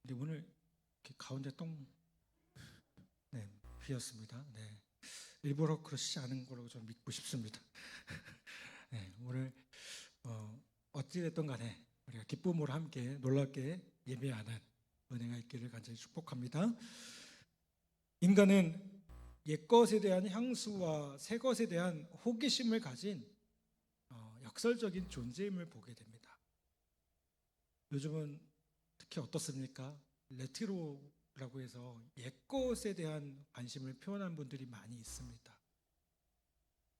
근데 오늘 이렇게 가운데 똥 비었습니다. 일부러 그러시지 않은 걸로 좀 믿고 싶습니다. 오늘 어찌됐든 간에 우리가 기쁨으로 함께 놀랍게 예배하는 은혜가 있기를 간절히 축복합니다. 인간은 옛것에 대한 향수와 새것에 대한 호기심을 가진 역설적인 존재임을 보게 됩니다. 요즘은 특히 어떻습니까? 레트로라고 해서 옛것에 대한 관심을 표현한 분들이 많이 있습니다.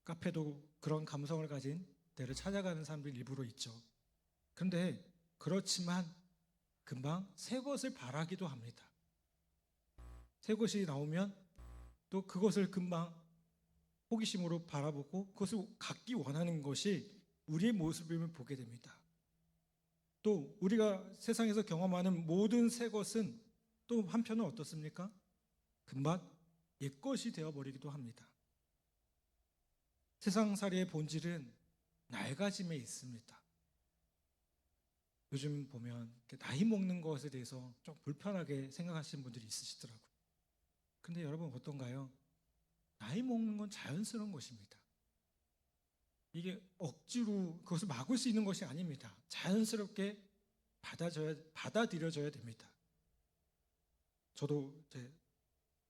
카페도 그런 감성을 가진 데를 찾아가는 사람들이 일부러 있죠. 그런데 그렇지만 금방 새 것을 바라기도 합니다. 새 것이 나오면 또 그것을 금방 호기심으로 바라보고 그것을 갖기 원하는 것이 우리의 모습임을 보게 됩니다. 또 우리가 세상에서 경험하는 모든 새 것은 또 한편은 어떻습니까? 금방 옛것이 되어버리기도 합니다. 세상살이의 본질은 낡아짐에 있습니다. 요즘 보면 나이 먹는 것에 대해서 좀 불편하게 생각하시는 분들이 있으시더라고요. 근데 여러분 어떤가요? 나이 먹는 건 자연스러운 것입니다. 이게 억지로 그것을 막을 수 있는 것이 아닙니다. 자연스럽게 받아들여져야 됩니다. 저도 이제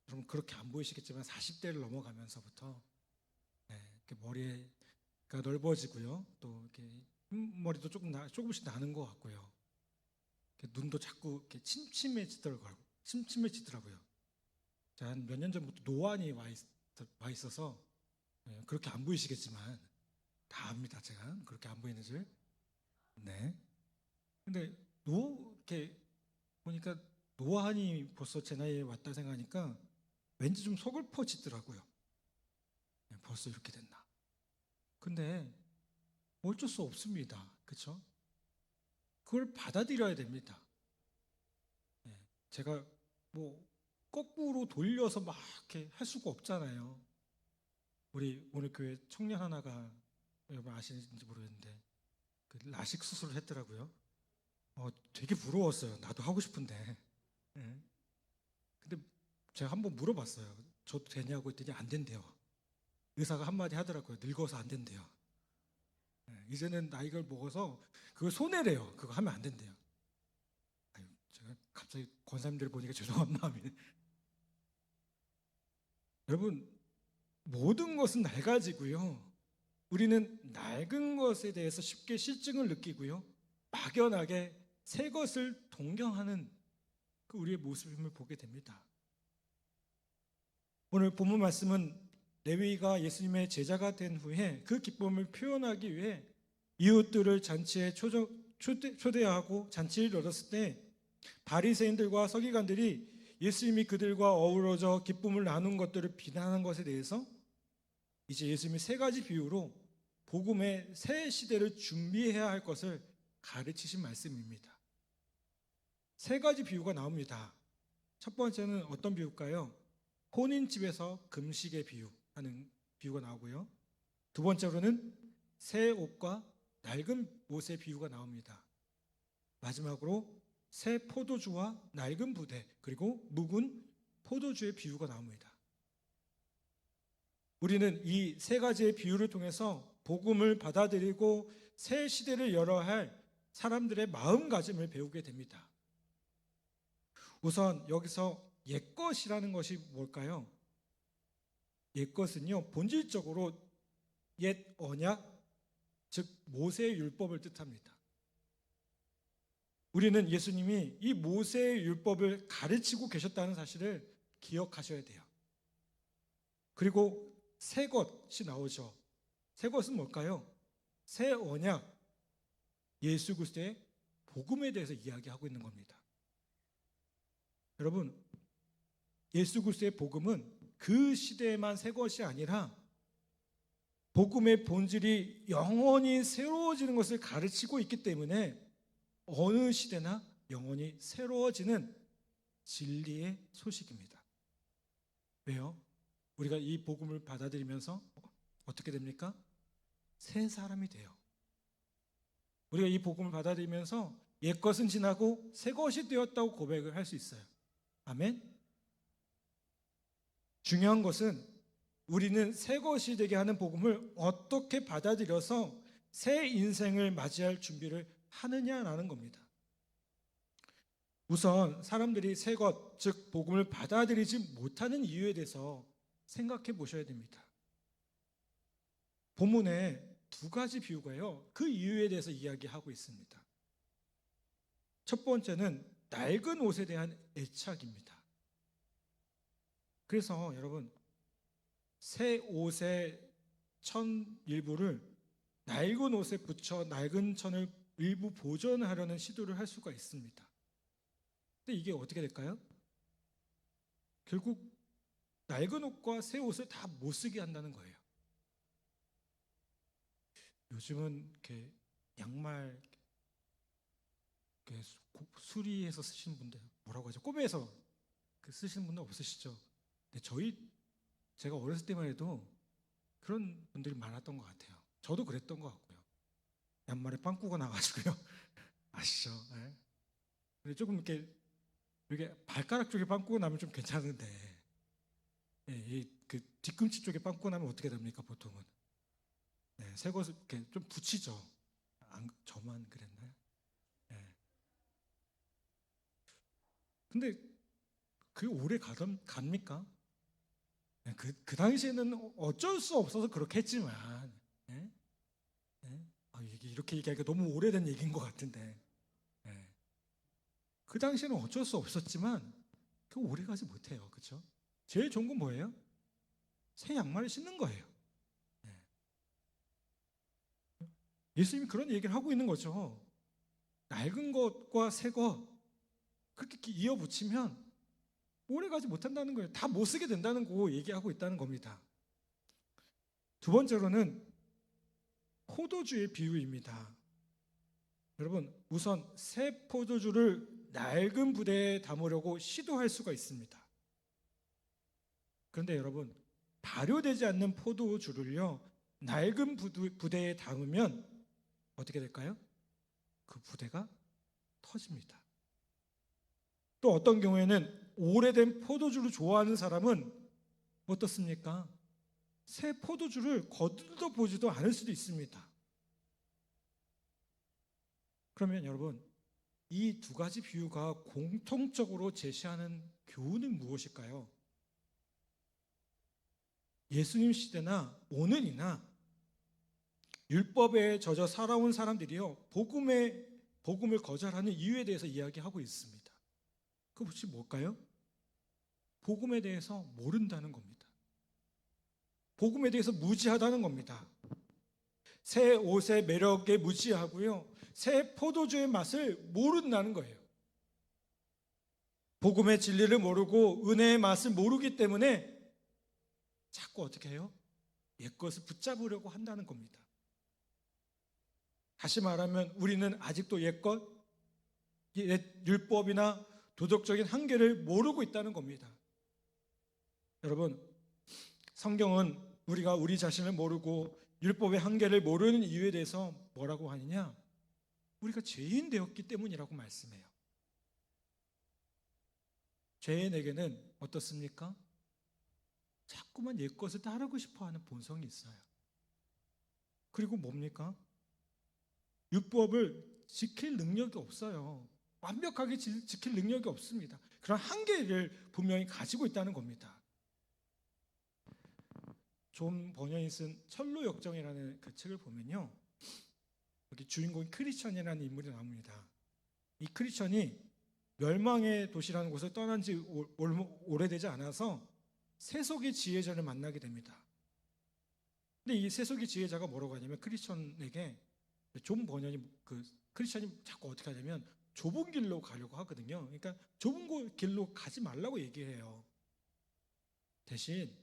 여러분 그렇게 안 보이시겠지만 40대를 넘어가면서부터 머리가 넓어지고요. 또 이렇게 흰머리도 조금씩 나는 것 같고요. 눈도 자꾸 이렇게 침침해지더라고요. 제가 한 몇 년 전부터 노안이 와 있어서 그렇게 안 보이시겠지만 다 압니다. 제가 그렇게 안 보이는 줄. 근데 이렇게 보니까 노안이 벌써 제 나이에 왔다 생각하니까 왠지 좀 서글퍼지더라고요. 벌써 이렇게 됐나. 근데 어쩔 수 없습니다. 그렇죠? 그걸 받아들여야 됩니다. 제가 뭐 거꾸로 돌려서 막 이렇게 할 수가 없잖아요. 우리 오늘 교회 청년 하나가 여러분 아시는지 모르겠는데 그 라식 수술을 했더라고요. 되게 부러웠어요. 나도 하고 싶은데. 근데 제가 한번 물어봤어요. 저도 되냐고 했더니 안 된대요. 의사가 한마디 하더라고요. 늙어서 안 된대요. 이제는 나이가 먹어서 그걸 손해래요. 그거 하면 안 된대요. 제가 갑자기 권사님들 보니까 죄송한 마음이. 여러분 모든 것은 낡아지고요. 우리는 낡은 것에 대해서 쉽게 실증을 느끼고요. 막연하게 새 것을 동경하는 그 우리의 모습임을 보게 됩니다. 오늘 본문 말씀은 레위가 예수님의 제자가 된 후에 그 기쁨을 표현하기 위해 이웃들을 잔치에 초대하고 잔치를 열었을 때 바리새인들과 서기관들이 예수님이 그들과 어우러져 기쁨을 나눈 것들을 비난한 것에 대해서 이제 예수님이 세 가지 비유로 복음의 새 시대를 준비해야 할 것을 가르치신 말씀입니다. 세 가지 비유가 나옵니다. 첫 번째는 어떤 비유일까요? 혼인집에서 금식의 비유하는 비유가 나오고요. 두 번째로는 새 옷과 낡은 옷의 비유가 나옵니다. 마지막으로 새 포도주와 낡은 부대 그리고 묵은 포도주의 비유가 나옵니다. 우리는 이 세 가지의 비유를 통해서 복음을 받아들이고 새 시대를 열어야 할 사람들의 마음가짐을 배우게 됩니다. 우선 여기서 옛것이라는 것이 뭘까요? 옛것은요, 본질적으로 옛 언약, 즉 모세의 율법을 뜻합니다. 우리는 예수님이 이 모세의 율법을 가르치고 계셨다는 사실을 기억하셔야 돼요. 그리고 새 것이 나오죠. 새 것은 뭘까요? 새 언약, 예수 그리스도의 복음에 대해서 이야기하고 있는 겁니다. 여러분, 예수 그리스도의 복음은 그 시대에만 새 것이 아니라 복음의 본질이 영원히 새로워지는 것을 가르치고 있기 때문에 어느 시대나 영원히 새로워지는 진리의 소식입니다. 왜요? 우리가 이 복음을 받아들이면서 어떻게 됩니까? 새 사람이 돼요. 우리가 이 복음을 받아들이면서 옛것은 지나고 새 것이 되었다고 고백을 할 수 있어요. 아멘. 중요한 것은 우리는 새 것이 되게 하는 복음을 어떻게 받아들여서 새 인생을 맞이할 준비를 하느냐라는 겁니다. 우선 사람들이 새 것, 즉 복음을 받아들이지 못하는 이유에 대해서 생각해 보셔야 됩니다. 본문에 두 가지 비유가요, 그 이유에 대해서 이야기하고 있습니다. 첫 번째는 낡은 옷에 대한 애착입니다. 그래서 여러분, 새 옷의 천 일부를 낡은 옷에 붙여 낡은 천을 일부 보존하려는 시도를 할 수가 있습니다. 근데 이게 어떻게 될까요? 결국 낡은 옷과 새 옷을 다 못 쓰게 한다는 거예요. 요즘은 이렇게 양말 이렇게 수리해서 쓰시는 분들, 뭐라고 하죠? 꼬매서 쓰시는 분들 없으시죠? 근데 제가 어렸을 때만 해도 그런 분들이 많았던 것 같아요. 저도 그랬던 것 같고요. 양말에 빵꾸가 나가지고요. 아시죠? 네. 근데 조금 이렇게 발가락 쪽에 빵꾸가 나면 좀 괜찮은데, 그 뒤꿈치 쪽에 빵꾸가 나면 어떻게 됩니까, 보통은? 새 것을 이렇게 좀 붙이죠. 저만 그랬나요? 네. 근데 그게 오래 갑니까? 그 당시에는 어쩔 수 없어서 그렇게 했지만, 예? 예? 이게 이렇게 얘기하기가 너무 오래된 얘기인 것 같은데, 예. 그 당시에는 어쩔 수 없었지만 그 오래 가지 못해요. 그렇죠? 제일 좋은 건 뭐예요? 새 양말을 신는 거예요. 예. 예수님이 그런 얘기를 하고 있는 거죠. 낡은 것과 새 것 그렇게 이어붙이면 오래 가지 못한다는 거예요. 다 못 쓰게 된다는 거 얘기하고 있다는 겁니다. 두 번째로는 포도주의 비유입니다. 여러분, 우선 새 포도주를 낡은 부대에 담으려고 시도할 수가 있습니다. 그런데 여러분, 발효되지 않는 포도주를요, 낡은 부대에 담으면 어떻게 될까요? 그 부대가 터집니다. 또 어떤 경우에는 오래된 포도주를 좋아하는 사람은 어떻습니까? 새 포도주를 거들떠 보지도 않을 수도 있습니다. 그러면 여러분, 이 두 가지 비유가 공통적으로 제시하는 교훈은 무엇일까요? 예수님 시대나 오늘이나 율법에 젖어 살아온 사람들이요, 복음을 거절하는 이유에 대해서 이야기하고 있습니다. 그것이 뭘까요? 복음에 대해서 모른다는 겁니다. 복음에 대해서 무지하다는 겁니다. 새 옷의 매력에 무지하고요, 새 포도주의 맛을 모른다는 거예요. 복음의 진리를 모르고 은혜의 맛을 모르기 때문에 자꾸 어떻게 해요? 옛것을 붙잡으려고 한다는 겁니다. 다시 말하면 우리는 아직도 옛것, 옛 율법이나 도덕적인 한계를 모르고 있다는 겁니다. 여러분, 성경은 우리가 우리 자신을 모르고 율법의 한계를 모르는 이유에 대해서 뭐라고 하느냐? 우리가 죄인 되었기 때문이라고 말씀해요. 죄인에게는 어떻습니까? 자꾸만 옛것을 따르고 싶어하는 본성이 있어요. 그리고 뭡니까? 율법을 지킬 능력이 없어요. 완벽하게 지킬 능력이 없습니다. 그런 한계를 분명히 가지고 있다는 겁니다. 존 버년이 쓴 철로역정이라는 그 책을 보면요, 여기 주인공이 크리스천이라는 인물이 나옵니다. 이 크리스천이 멸망의 도시라는 곳을 떠난 지 오래되지 않아서 세속의 지혜자를 만나게 됩니다. 근데 이 세속의 지혜자가 뭐라고 하냐면, 크리스천에게 존 버년이 크리스천이 자꾸 어떻게 하냐면 좁은 길로 가려고 하거든요. 그러니까 좁은 길로 가지 말라고 얘기해요. 대신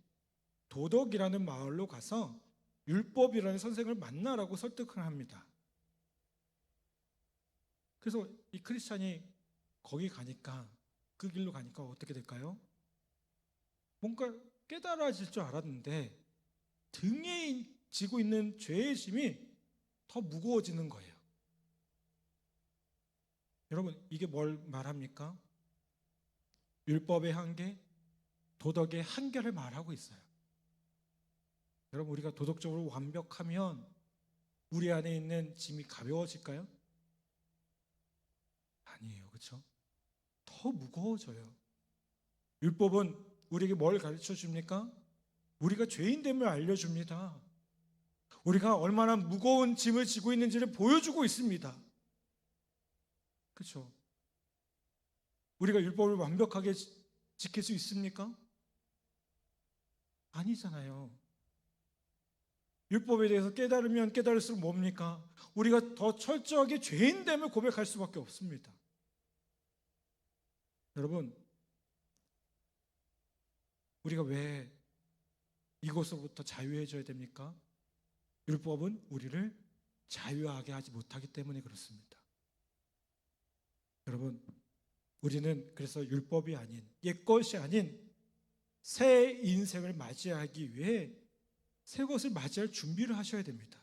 도덕이라는 마을로 가서 율법이라는 선생을 만나라고 설득을 합니다. 그래서 이 크리스찬이 거기 가니까, 그 길로 가니까 어떻게 될까요? 뭔가 깨달아질 줄 알았는데 등에 지고 있는 죄의 짐이 더 무거워지는 거예요. 여러분, 이게 뭘 말합니까? 율법의 한계, 도덕의 한계를 말하고 있어요. 여러분, 우리가 도덕적으로 완벽하면 우리 안에 있는 짐이 가벼워질까요? 아니에요. 그렇죠? 더 무거워져요. 율법은 우리에게 뭘 가르쳐 줍니까? 우리가 죄인됨을 알려줍니다. 우리가 얼마나 무거운 짐을 지고 있는지를 보여주고 있습니다. 그렇죠? 우리가 율법을 완벽하게 지킬 수 있습니까? 아니잖아요. 율법에 대해서 깨달으면 깨달을수록 뭡니까? 우리가 더 철저하게 죄인됨을 고백할 수밖에 없습니다. 여러분, 우리가 왜 이곳으로부터 자유해져야 됩니까? 율법은 우리를 자유하게 하지 못하기 때문에 그렇습니다. 여러분, 우리는 그래서 율법이 아닌, 옛것이 아닌 새 인생을 맞이하기 위해 새 것을 맞이할 준비를 하셔야 됩니다.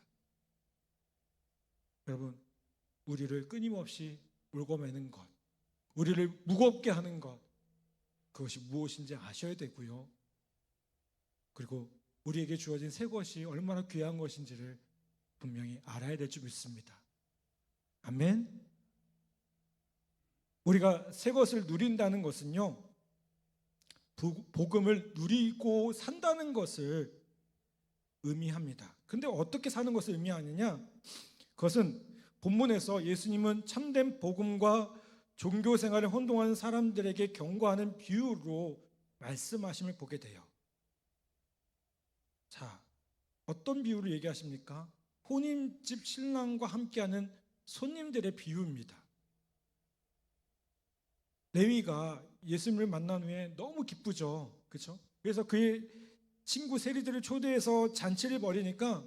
여러분, 우리를 끊임없이 울고매는 것, 우리를 무겁게 하는 것, 그것이 무엇인지 아셔야 되고요. 그리고 우리에게 주어진 새 것이 얼마나 귀한 것인지를 분명히 알아야 될 줄 믿습니다. 아멘. 우리가 새 것을 누린다는 것은요, 복음을 누리고 산다는 것을 의미합니다. 근데 어떻게 사는 것을 의미하느냐? 그것은 본문에서 예수님은 참된 복음과 종교 생활에 혼동하는 사람들에게 경고하는 비유로 말씀하심을 보게 돼요. 자, 어떤 비유를 얘기하십니까? 혼인집 신랑과 함께하는 손님들의 비유입니다. 레위가 예수님을 만난 후에 너무 기쁘죠. 그렇죠? 그래서 그의 친구 세리들을 초대해서 잔치를 벌이니까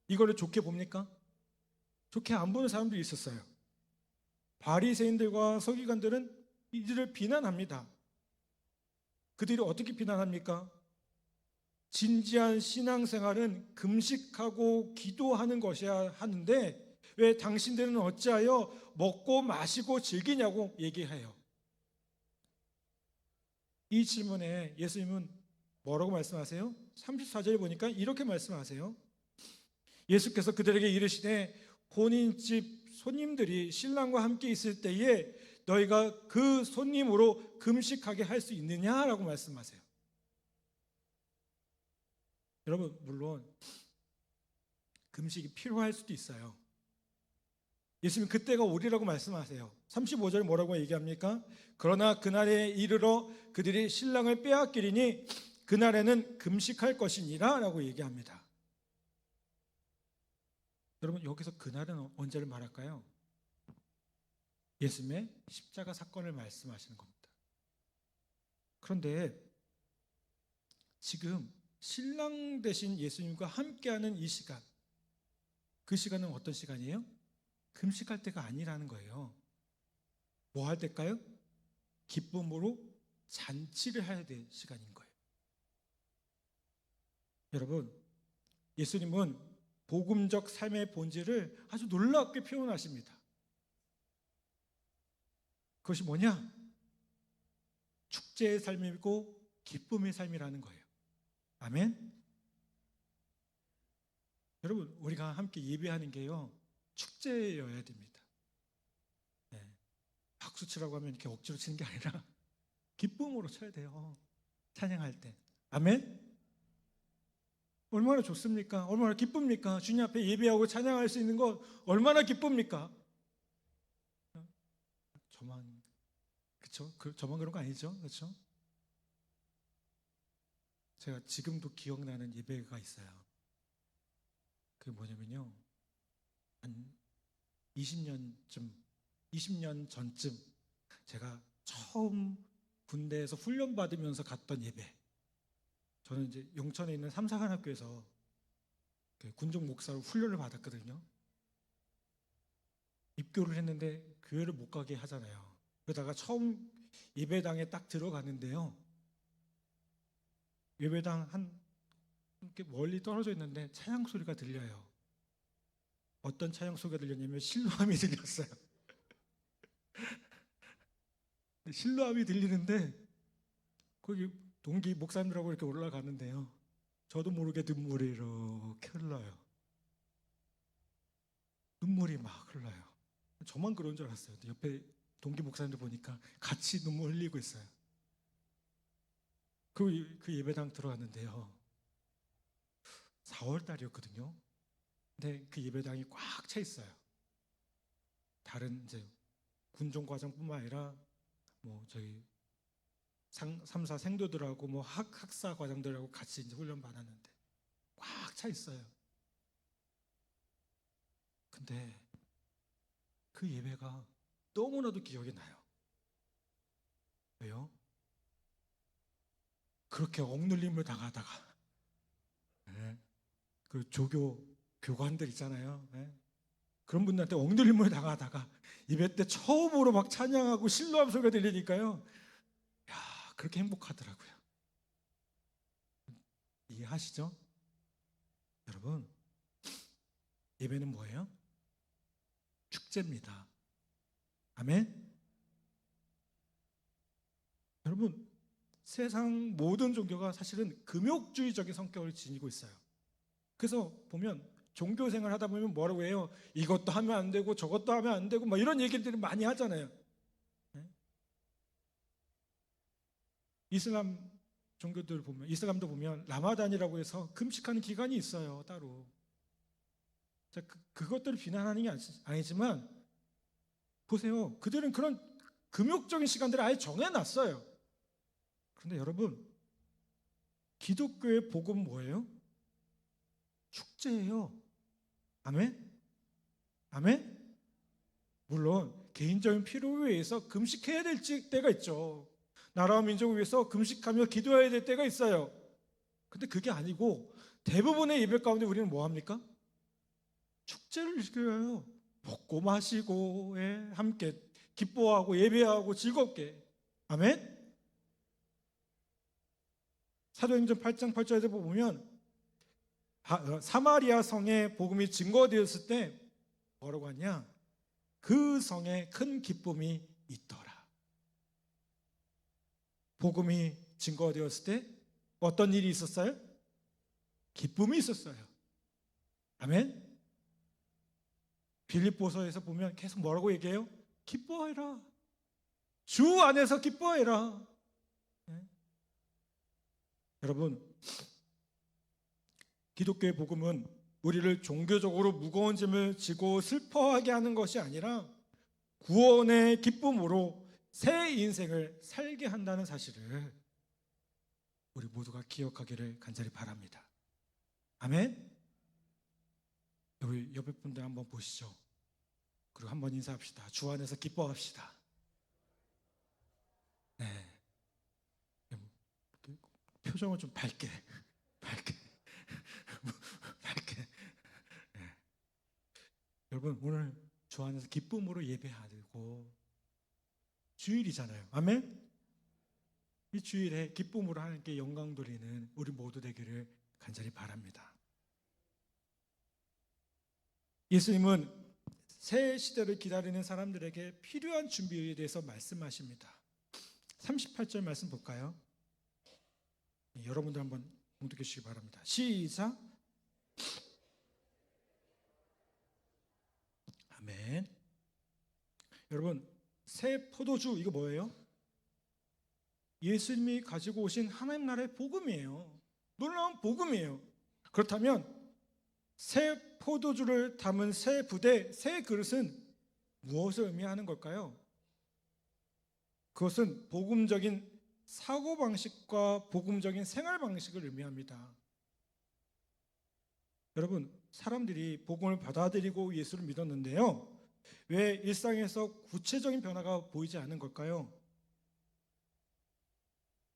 이거를 좋게 봅니까? 좋게 안 보는 사람들이 있었어요. 바리새인들과 서기관들은 이들을 비난합니다. 그들이 어떻게 비난합니까? 진지한 신앙생활은 금식하고 기도하는 것이야 하는데 왜 당신들은 어찌하여 먹고 마시고 즐기냐고 얘기해요. 이 질문에 예수님은 뭐라고 말씀하세요? 34절에 보니까 이렇게 말씀하세요. 예수께서 그들에게 이르시되 혼인집 손님들이 신랑과 함께 있을 때에 너희가 그 손님으로 금식하게 할 수 있느냐라고 말씀하세요. 여러분, 물론 금식이 필요할 수도 있어요. 예수님 그때가 오리라고 말씀하세요. 35절 뭐라고 얘기합니까? 그러나 그날에 이르러 그들이 신랑을 빼앗기리니 그날에는 금식할 것이니라 라고 얘기합니다. 여러분, 여기서 그날은 언제를 말할까요? 예수님의 십자가 사건을 말씀하시는 겁니다. 그런데 지금 신랑 되신 예수님과 함께하는 이 시간, 그 시간은 어떤 시간이에요? 금식할 때가 아니라는 거예요. 뭐 할 때일까요? 기쁨으로 잔치를 해야 될 시간인 거예요. 여러분, 예수님은 복음적 삶의 본질을 아주 놀랍게 표현하십니다. 그것이 뭐냐? 축제의 삶이고 기쁨의 삶이라는 거예요. 아멘? 여러분, 우리가 함께 예배하는 게요, 축제여야 됩니다. 네. 박수 치라고 하면 이렇게 억지로 치는 게 아니라 기쁨으로 쳐야 돼요. 찬양할 때. 아멘? 얼마나 좋습니까? 얼마나 기쁩니까? 주님 앞에 예배하고 찬양할 수 있는 것 얼마나 기쁩니까? 저만, 그쵸? 저만 그런 거 아니죠? 그쵸? 제가 지금도 기억나는 예배가 있어요. 그게 뭐냐면요, 한 20년 전쯤 제가 처음 군대에서 훈련 받으면서 갔던 예배. 저는 이제 용천에 있는 삼사관학교에서 군종 목사로 훈련을 받았거든요. 입교를 했는데 교회를 못 가게 하잖아요. 그러다가 처음 예배당에 딱 들어갔는데요, 예배당 한 이렇게 멀리 떨어져 있는데 찬양 소리가 들려요. 어떤 찬양 소리가 들렸냐면 실로암이 들렸어요. 신뢰함이 들리는데 거기 동기 목사님들하고 이렇게 올라가는데요. 저도 모르게 눈물이 이렇게 흘러요. 눈물이 막 흘러요. 저만 그런 줄 알았어요. 옆에 동기 목사님들 보니까 같이 눈물 흘리고 있어요. 그 예배당 들어갔는데요. 4월 달이었거든요. 근데 그 예배당이 꽉 차 있어요. 다른 이제 군종 과정뿐만 아니라 뭐 저희 3사 생도들하고 뭐 학사 과장들하고 같이 이제 훈련 받았는데 꽉 차 있어요. 근데 그 예배가 너무나도 기억이 나요. 왜요? 그렇게 억눌림을 당하다가 그 조교 교관들 있잖아요. 그런 분들한테 억눌림을 당하다가 예배 때 처음으로 막 찬양하고 신뢰함 소리가 들리니까요. 야, 그렇게 행복하더라고요. 이해하시죠? 여러분, 예배는 뭐예요? 축제입니다. 아멘? 여러분, 세상 모든 종교가 사실은 금욕주의적인 성격을 지니고 있어요. 그래서 보면 종교 생활 하다 보면 뭐라고 해요? 이것도 하면 안 되고 저것도 하면 안 되고 막 이런 얘기들을 많이 하잖아요. 이슬람 종교들 보면, 이슬람도 보면 라마단이라고 해서 금식하는 기간이 있어요, 따로. 자, 그것들을 비난하는 게 아니지만 보세요. 그들은 그런 금욕적인 시간들을 아예 정해놨어요. 그런데 여러분, 기독교의 복음 뭐예요? 축제예요. 아멘? 아멘? 물론 개인적인 필요에 의해서 금식해야 될 때가 있죠. 나라와 민족을 위해서 금식하며 기도해야 될 때가 있어요. 근데 그게 아니고 대부분의 예배 가운데 우리는 뭐 합니까? 축제를 즐겨요. 먹고 마시고 함께 기뻐하고 예배하고 즐겁게. 아멘? 사도행전 8장 8절에서 보면 사마리아 성에 복음이 증거되었을 때 뭐라고 하냐? 그 성에 큰 기쁨이 있더라. 복음이 증거되었을 때 어떤 일이 있었어요? 기쁨이 있었어요. 아멘? 빌립보서에서 보면 계속 뭐라고 얘기해요? 기뻐해라. 주 안에서 기뻐해라. 여러분, 기독교의 복음은 우리를 종교적으로 무거운 짐을 지고 슬퍼하게 하는 것이 아니라 구원의 기쁨으로 새 인생을 살게 한다는 사실을 우리 모두가 기억하기를 간절히 바랍니다. 아멘? 우리 옆에 분들 한번 보시죠. 그리고 한번 인사합시다. 주 안에서 기뻐합시다. 네. 표정을 좀 밝게. 네. 여러분, 오늘 주 안에서 기쁨으로 예배하고 주일이잖아요. 아멘? 이 주일에 기쁨으로 하나님께 영광 돌리는 우리 모두 되기를 간절히 바랍니다. 예수님은 새 시대를 기다리는 사람들에게 필요한 준비에 대해서 말씀하십니다. 38절 말씀 볼까요? 여러분들 한번 봉독해 주시기 바랍니다. 시작. 아멘. 여러분, 새 포도주 이거 뭐예요? 예수님이 가지고 오신 하나님 나라의 복음이에요. 놀라운 복음이에요. 그렇다면 새 포도주를 담은 새 부대, 새 그릇은 무엇을 의미하는 걸까요? 그것은 복음적인 사고방식과 복음적인 생활방식을 의미합니다. 여러분, 사람들이 복음을 받아들이고 예수를 믿었는데요, 왜 일상에서 구체적인 변화가 보이지 않은 걸까요?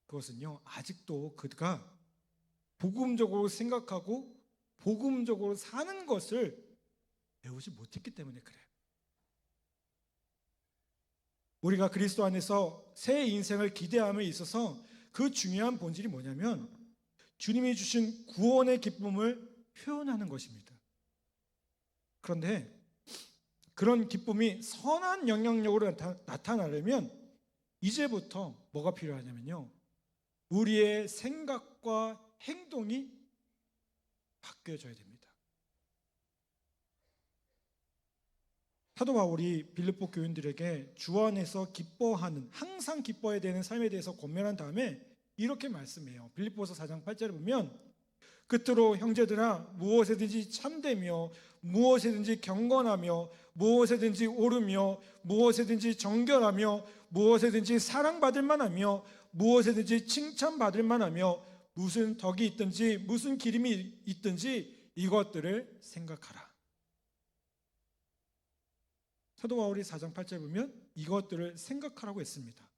그것은요, 아직도 그가 복음적으로 생각하고 복음적으로 사는 것을 배우지 못했기 때문에 그래요. 우리가 그리스도 안에서 새 인생을 기대함에 있어서 그 중요한 본질이 뭐냐면 주님이 주신 구원의 기쁨을 표현하는 것입니다. 그런데 그런 기쁨이 선한 영향력으로 나타나려면 이제부터 뭐가 필요하냐면요, 우리의 생각과 행동이 바뀌어져야 됩니다. 사도 바울이 빌립보 교인들에게 주 안에서 기뻐하는, 항상 기뻐해야 되는 삶에 대해서 권면한 다음에 이렇게 말씀해요. 빌립보서 4장 8절에 보면, 끝으로 형제들아, 무엇에든지 참되며 무엇에든지 경건하며 무엇에든지 옳으며 무엇에든지 정결하며 무엇에든지 사랑받을 만하며 무엇에든지 칭찬받을 만하며 무슨 덕이 있든지 무슨 기림이 있든지 이것들을 생각하라. 사도 바울이 4장 8절에 보면 이것들을 생각하라고 했습니다.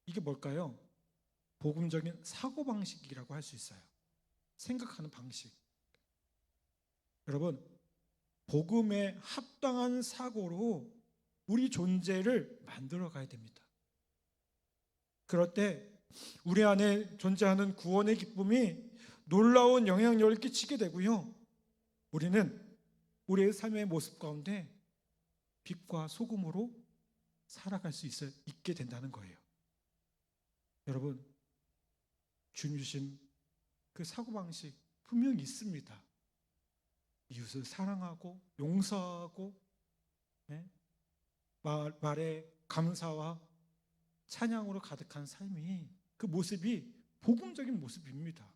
이게 뭘까요? 복음적인 사고방식이라고 할 수 있어요. 생각하는 방식. 여러분, 복음에 합당한 사고로 우리 존재를 만들어 가야 됩니다. 그럴 때 우리 안에 존재하는 구원의 기쁨이 놀라운 영향력을 끼치게 되고요, 우리는 우리의 삶의 모습 가운데 빛과 소금으로 살아갈 수 있게 된다는 거예요. 여러분, 주님 주신 그 사고방식 분명히 있습니다. 이웃을 사랑하고 용서하고, 말에 감사와 찬양으로 가득한 삶이, 그 모습이 복음적인 모습입니다.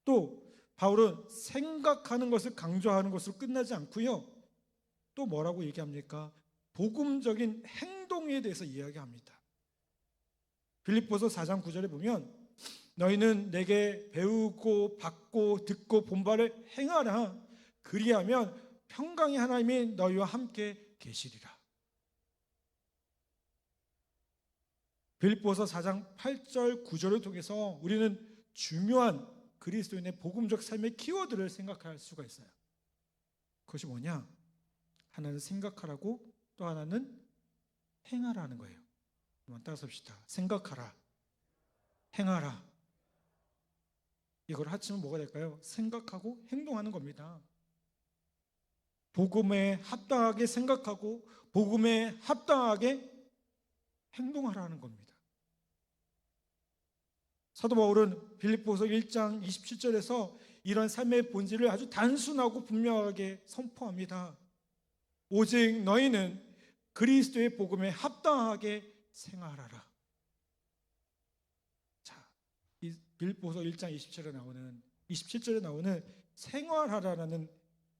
또 바울은 생각하는 것을 강조하는 것으로 끝나지 않고요, 또 뭐라고 얘기합니까? 복음적인 행동에 대해서 이야기합니다. 빌립보서 4장 9절에 보면, 너희는 내게 배우고 받고 듣고 본 바를 행하라. 그리하면 평강의 하나님이 너희와 함께 계시리라. 빌립보서 4장 8절 9절을 통해서 우리는 중요한 그리스도인의 복음적 삶의 키워드를 생각할 수가 있어요. 그것이 뭐냐? 하나는 생각하라고, 또 하나는 행하라는 거예요. 한번 따라서 봅시다. 생각하라, 행하라. 이걸 합치면 뭐가 될까요? 생각하고 행동하는 겁니다. 복음에 합당하게 생각하고 복음에 합당하게 행동하라는 겁니다. 사도 바울은 빌립보서 1장 27절에서 이런 삶의 본질을 아주 단순하고 분명하게 선포합니다. 오직 너희는 그리스도의 복음에 합당하게 생활하라. 자, 이 빌립보서 1장 27절에 나오는 생활하라라는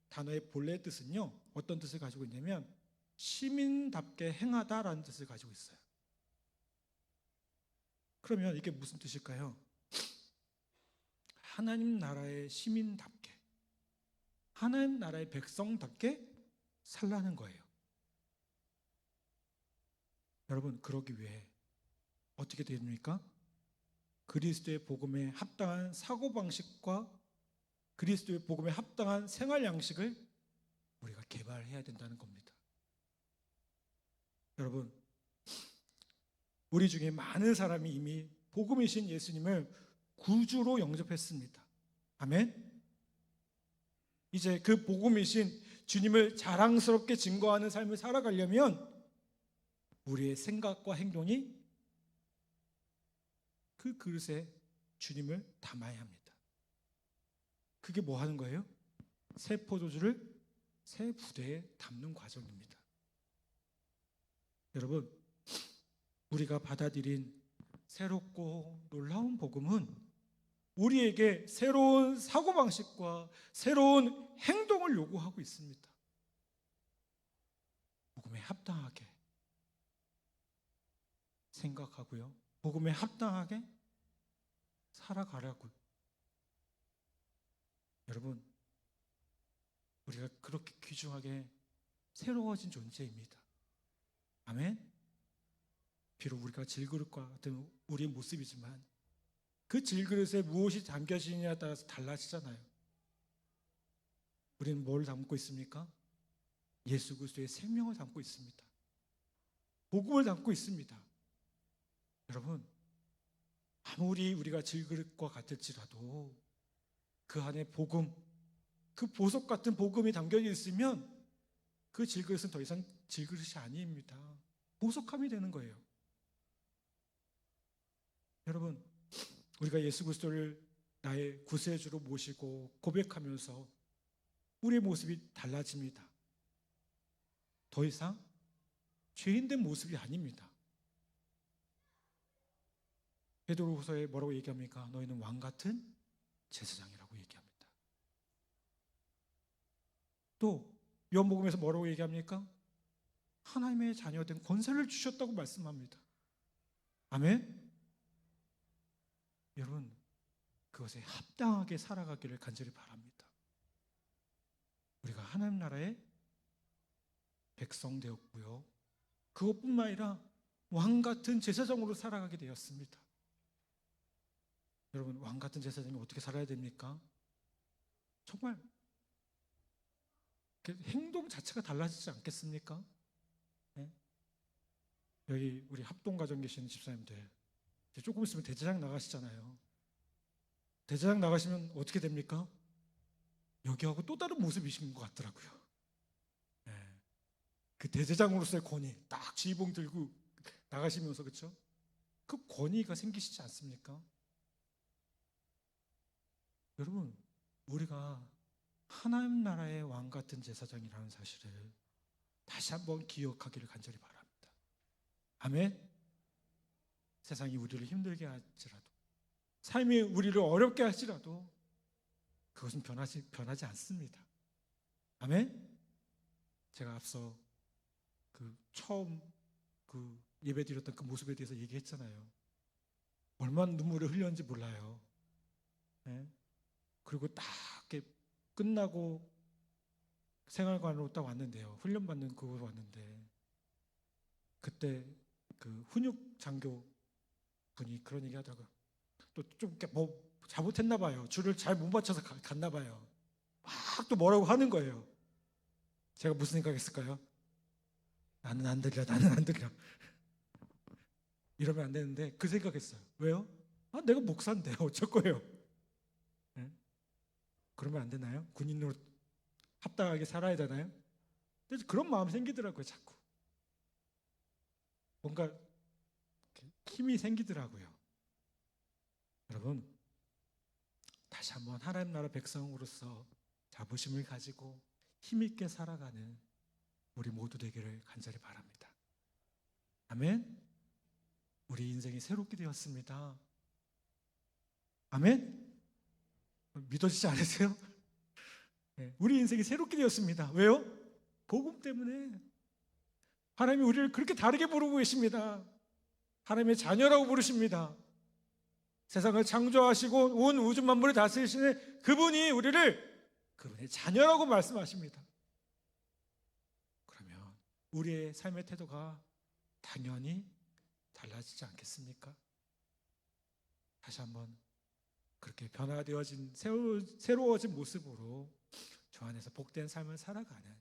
단어의 본래 뜻은요, 어떤 뜻을 가지고 있냐면 시민답게 행하다라는 뜻을 가지고 있어요. 그러면 이게 무슨 뜻일까요? 하나님 나라의 시민답게, 하나님 나라의 백성답게 살라는 거예요. 여러분, 그러기 위해 어떻게 됩니까? 그리스도의 복음에 합당한 사고방식과 그리스도의 복음에 합당한 생활 양식을 우리가 개발해야 된다는 겁니다. 여러분, 우리 중에 많은 사람이 이미 복음이신 예수님을 구주로 영접했습니다. 아멘. 이제 그 복음이신 주님을 자랑스럽게 증거하는 삶을 살아가려면 우리의 생각과 행동이 그 그릇에 주님을 담아야 합니다. 그게 뭐 하는 거예요? 새 포도주를 새 부대에 담는 과정입니다. 여러분, 우리가 받아들인 새롭고 놀라운 복음은 우리에게 새로운 사고방식과 새로운 행동을 요구하고 있습니다. 복음에 합당하게 생각하고요, 복음에 합당하게 살아가라고요. 여러분, 우리가 그렇게 귀중하게 새로워진 존재입니다. 아멘. 비록 우리가 질그릇과 같은 우리의 모습이지만 그 질그릇에 무엇이 담겨지느냐에 따라서 달라지잖아요. 우리는 뭘 담고 있습니까? 예수 그리스도의 생명을 담고 있습니다. 복음을 담고 있습니다. 여러분, 아무리 우리가 질그릇과 같을지라도 그 안에 복음, 그 보석 같은 복음이 담겨져 있으면 그 질그릇은 더 이상 질그릇이 아닙니다. 보석함이 되는 거예요. 여러분, 우리가 예수 그리스도를 나의 구세주로 모시고 고백하면서 우리의 모습이 달라집니다. 더 이상 죄인된 모습이 아닙니다. 베드로후서에 뭐라고 얘기합니까? 너희는 왕 같은 제사장이라고 얘기합니다. 또 요한복음에서 뭐라고 얘기합니까? 하나님의 자녀된 권세를 주셨다고 말씀합니다. 아멘. 여러분, 그것에 합당하게 살아가기를 간절히 바랍니다. 우리가 하나님 나라의 백성 되었고요, 그것뿐만 아니라 왕 같은 제사장으로 살아가게 되었습니다. 여러분, 왕 같은 제사장이 어떻게 살아야 됩니까? 정말 행동 자체가 달라지지 않겠습니까? 네? 여기 우리 합동가정 계시는 집사님들, 이제 조금 있으면 대제사장 나가시잖아요. 대제사장 나가시면 어떻게 됩니까? 여기하고 또 다른 모습이신 것 같더라고요. 네. 그 대제사장으로서의 권위, 딱 지휘봉 들고 나가시면서, 그렇죠? 그 권위가 생기시지 않습니까? 여러분, 우리가 하나님 나라의 왕 같은 제사장이라는 사실을 다시 한번 기억하기를 간절히 바랍니다. 아멘. 세상이 우리를 힘들게 할지라도, 삶이 우리를 어렵게 할지라도 그것은 변하지 않습니다. 아멘. 제가 앞서 처음 예배 드렸던 그 모습에 대해서 얘기했잖아요. 얼마나 눈물을 흘렸는지 몰라요. 네? 그리고 딱 이렇게 끝나고 생활관으로 딱 왔는데요. 훈련받는 그곳 왔는데, 그때 그 훈육 장교 분이 그런 얘기 하다가 또 좀 뭐 잘못했나 봐요. 줄을 잘 못 맞춰서 갔나 봐요. 막 또 뭐라고 하는 거예요. 제가 무슨 생각했을까요? 나는 안 들려. 이러면 안 되는데 그 생각했어요. 왜요? 내가 목사인데 어쩔 거예요. 네? 그러면 안 되나요? 군인으로 합당하게 살아야 되나요? 근데 그런 마음이 생기더라고요. 자꾸 뭔가 힘이 생기더라고요. 여러분, 다시 한번 하나님 나라 백성으로서 자부심을 가지고 힘있게 살아가는 우리 모두 되기를 간절히 바랍니다. 아멘. 우리 인생이 새롭게 되었습니다. 아멘. 믿어지지 않으세요? 네, 우리 인생이 새롭게 되었습니다. 왜요? 복음 때문에. 하나님이 우리를 그렇게 다르게 부르고 계십니다. 하나님의 자녀라고 부르십니다. 세상을 창조하시고 온 우주 만물을 다스리시는 그분이 우리를 그분의 자녀라고 말씀하십니다. 그러면 우리의 삶의 태도가 당연히 달라지지 않겠습니까? 다시 한번 그렇게 변화되어진 새로워진 모습으로 주 안에서 복된 삶을 살아가는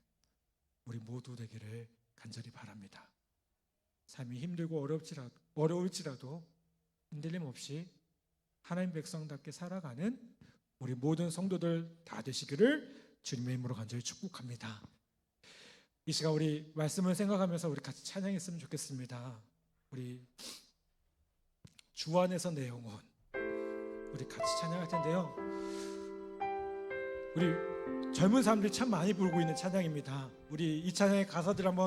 우리 모두 되기를 간절히 바랍니다. 삶이 힘들고 어려울지라도 흔들림 없이 하나님 백성답게 살아가는 우리 모든 성도들 다 되시기를 주님의 이름으로 간절히 축복합니다. 이 시간 우리 말씀을 생각하면서 우리 같이 찬양했으면 좋겠습니다. 우리 주 안에서 내 영혼, 우리 같이 찬양할 텐데요. 우리 젊은 사람들이 참 많이 부르고 있는 찬양입니다. 우리 이 찬양의 가사들 한번